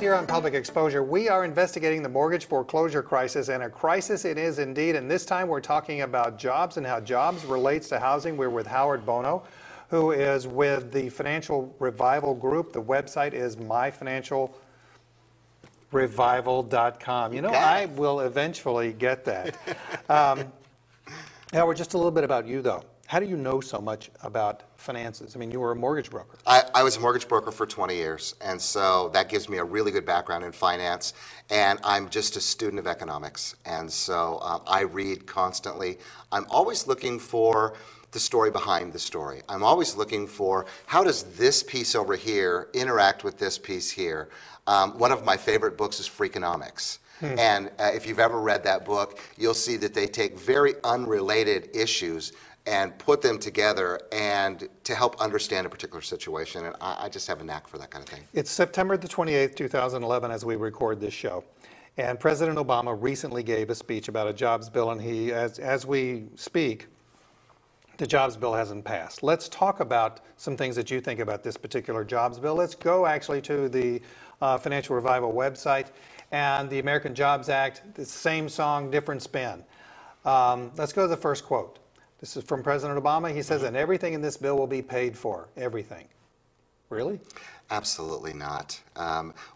here on Public Exposure, we are investigating the mortgage foreclosure crisis, and a crisis it is indeed. And this time we're talking about jobs and how jobs relates to housing. We're with Howard Bono, who is with the Financial Revival Group. The website is myfinancialrevival.com. You know, I will eventually get that. Howard, just a little bit about you, though. How do you know so much about finances? I mean, you were a mortgage broker. I was a mortgage broker for 20 years, and so that gives me a really good background in finance, and I'm just a student of economics, and so I read constantly. I'm always looking for the story behind the story. I'm always looking for how does this piece over here interact with this piece here. One of my favorite books is Freakonomics. And if you've ever read that book, you'll see that they take very unrelated issues and put them together and to help understand a particular situation. And I just have a knack for that kind of thing. It's September the 28th, 2011, as we record this show. And President Obama recently gave a speech about a jobs bill, and he, as we speak, the jobs bill hasn't passed. Let's talk about some things that you think about this particular jobs bill. Let's go actually to the Financial Revival website and the American Jobs Act, the same song, different spin. Let's go to the first quote. This is from President Obama. He says, and everything in this bill will be paid for. Everything. Really? Absolutely not.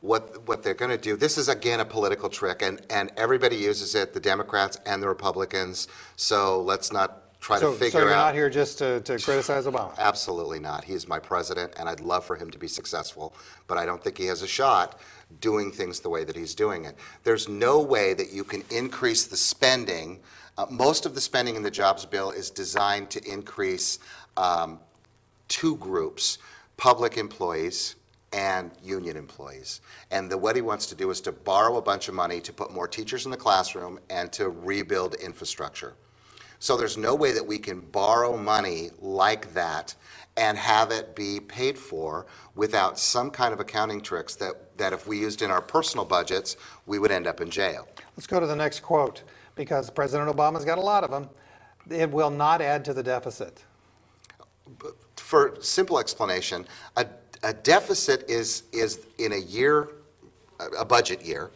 What they're going to do, this is again a political trick, and everybody uses it, the Democrats and the Republicans, so let's not try to figure out. So you're not here just to criticize Obama? Absolutely not. He's my president, and I'd love for him to be successful, but I don't think he has a shot doing things the way that he's doing it. There's no way that you can increase the spending. Most of the spending in the jobs bill is designed to increase two groups, public employees and union employees. And what he wants to do is to borrow a bunch of money to put more teachers in the classroom and to rebuild infrastructure. So there's no way that we can borrow money like that and have it be paid for without some kind of accounting tricks that if we used in our personal budgets, we would end up in jail. Let's go to the next quote, because President Obama's got a lot of them. It will not add to the deficit. For simple explanation, a deficit is in a year, a budget year,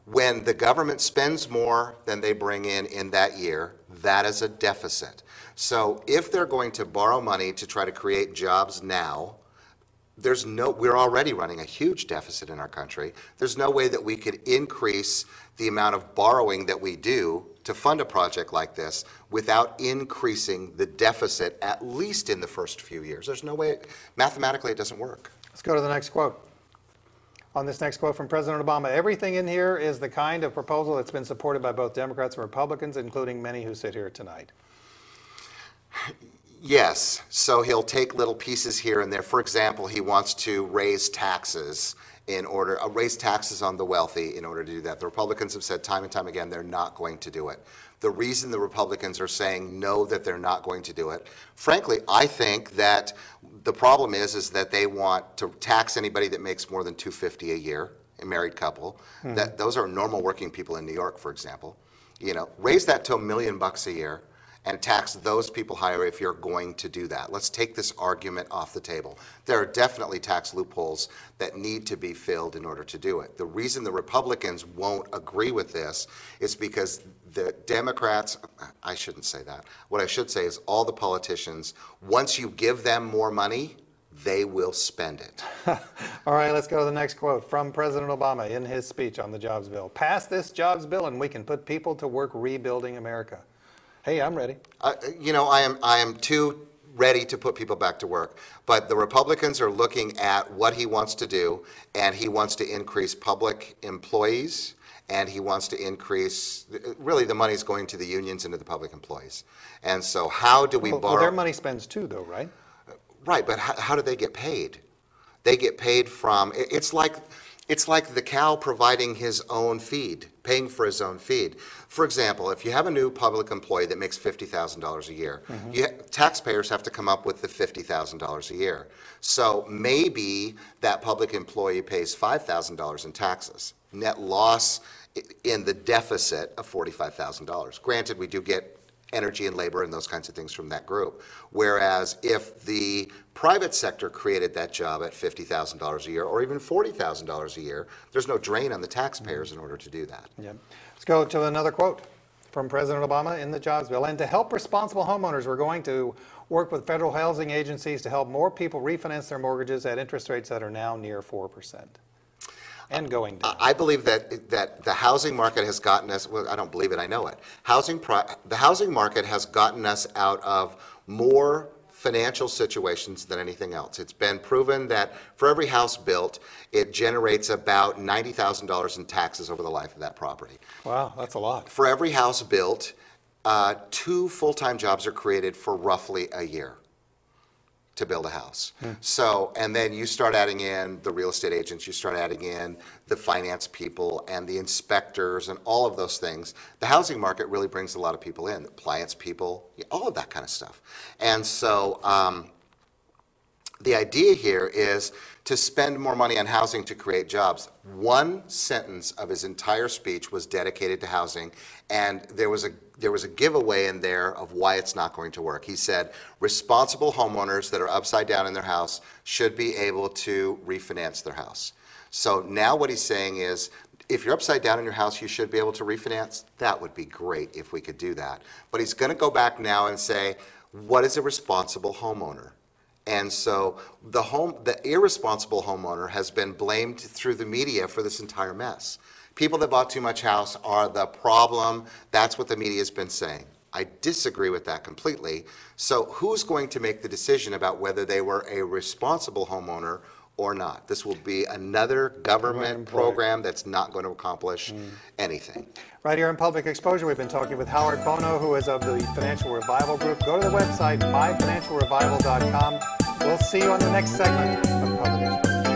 when the government spends more than they bring in that year, that is a deficit. So if they're going to borrow money to try to create jobs now, we're already running a huge deficit in our country. There's no way that we could increase the amount of borrowing that we do to fund a project like this without increasing the deficit, at least in the first few years. There's no way, mathematically it doesn't work. Let's go to the next quote. On this next quote from President Obama, everything in here is the kind of proposal that's been supported by both Democrats and Republicans, including many who sit here tonight. Yes, so he'll take little pieces here and there. For example, he wants to raise taxes raise taxes on the wealthy in order to do that. The Republicans have said time and time again they're not going to do it. The reason the Republicans are saying no, that they're not going to do it, frankly, I think that the problem is that they want to tax anybody that makes more than $250 a year, a married couple. Those are normal working people in New York, for example. You know, raise that to $1 million a year and tax those people higher if you're going to do that. Let's take this argument off the table. There are definitely tax loopholes that need to be filled in order to do it. The reason the Republicans won't agree with this is because the Democrats, I shouldn't say that. What I should say is all the politicians, once you give them more money, they will spend it. All right, let's go to the next quote from President Obama in his speech on the jobs bill. Pass this jobs bill and we can put people to work rebuilding America. Hey, I'm ready. You know, I am too ready to put people back to work. But the Republicans are looking at what he wants to do, and he wants to increase public employees, and he wants to increase, really the money's going to the unions and to the public employees. And so how do we borrow? Well, their money spends too, though, right? Right, but how do they get paid? They get paid from, it's like the cow providing his own feed, paying for his own feed. For example, if you have a new public employee that makes $50,000 a year, taxpayers have to come up with the $50,000 a year. So maybe that public employee pays $5,000 in taxes. Net loss in the deficit of $45,000. Granted, we do get energy and labor and those kinds of things from that group. Whereas if the private sector created that job at $50,000 a year or even $40,000 a year, there's no drain on the taxpayers in order to do that. Yeah. Let's go to another quote from President Obama in the jobs bill. And to help responsible homeowners, we're going to work with federal housing agencies to help more people refinance their mortgages at interest rates that are now near 4%. And going down. I believe that the housing market has gotten us, well, I don't believe it, I know it. The housing market has gotten us out of more financial situations than anything else. It's been proven that for every house built, it generates about $90,000 in taxes over the life of that property. Wow, that's a lot. For every house built, 2 full-time jobs are created for roughly a year to build a house. So, and then you start adding in the real estate agents, you start adding in the finance people and the inspectors and all of those things. The housing market really brings a lot of people in, the appliance people, all of that kind of stuff. And so the idea here is to spend more money on housing to create jobs. One sentence of his entire speech was dedicated to housing, and there was a giveaway in there of why it's not going to work. He said responsible homeowners that are upside down in their house should be able to refinance their house. So now what he's saying is, if you're upside down in your house, you should be able to refinance. That would be great if we could do that. But he's going to go back now and say, what is a responsible homeowner? And so the irresponsible homeowner has been blamed through the media for this entire mess. People that bought too much house are the problem. That's what the media has been saying. I disagree with that completely. So who's going to make the decision about whether they were a responsible homeowner or not? This will be another government program that's not going to accomplish anything. Right here in Public Exposure, we've been talking with Howard Bono, who is of the Financial Revival Group. Go to the website, myfinancialrevival.com. We'll see you on the next segment of Public Exposure.